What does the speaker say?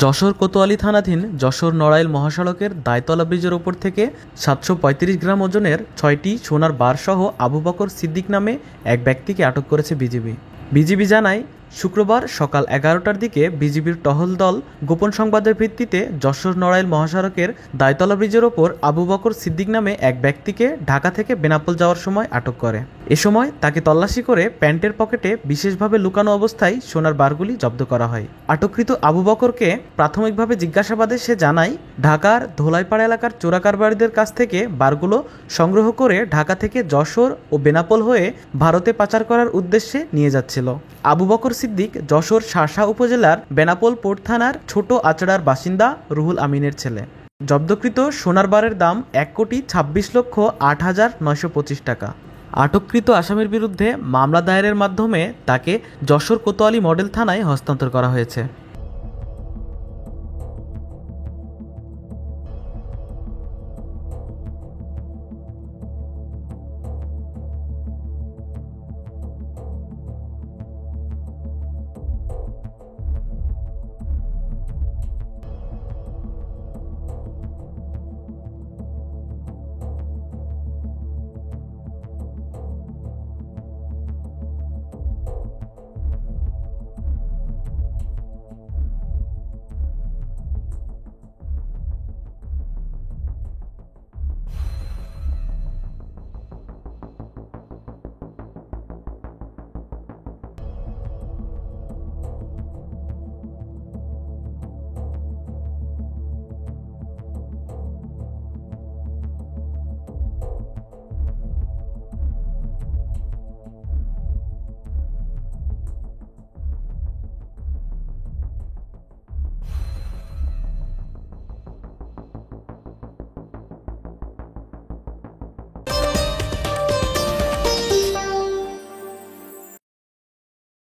যশোর কোতোয়ালি থানাধীন যশোর নড়াইল মহাসড়কের দায়তলা ব্রিজের ওপর থেকে ৭৩৫ গ্রাম ওজনের ৬টি সোনার বারসহ আবু বকর সিদ্দিক নামে এক ব্যক্তিকে আটক করেছে বিজিবি জানায়, শুক্রবার সকাল ১১টার দিকে বিজিবির টহল দল গোপন সংবাদের ভিত্তিতে যশোর নড়াইল মহাসড়কের দায়তলা ব্রিজের ওপর আবু বকর সিদ্দিক নামে এক ব্যক্তিকে ঢাকা থেকে বেনাপোল যাওয়ার সময় আটক করে। এ সময় তাকে তল্লাশি করে প্যান্টের পকেটে বিশেষভাবে লুকানো অবস্থায় সোনার বারগুলি জব্দ করা হয়। আটককৃত আবু বকরকে প্রাথমিকভাবে জিজ্ঞাসাবাদে সে জানায়, ঢাকার ধোলাইপাড়া এলাকার চোরাকারবারিদের কাছ থেকে বারগুলো সংগ্রহ করে ঢাকা থেকে যশোর ও বেনাপোল হয়ে ভারতে পাচার করার উদ্দেশ্যে নিয়ে যাচ্ছিল। আবু বকর সিদ্দিক যশোর শাসা উপজেলার বেনাপোল পোর্ট থানার ছোট আচড়ার বাসিন্দা রুহুল আমিনের ছেলে। জব্দকৃত সোনার বারের দাম ১,২৬,০৮,৯২৫ টাকা। আটককৃত আসামির বিরুদ্ধে মামলা দায়েরের মাধ্যমে তাকে যশোর কোতোয়ালি মডেল থানায় হস্তান্তর করা হয়েছে।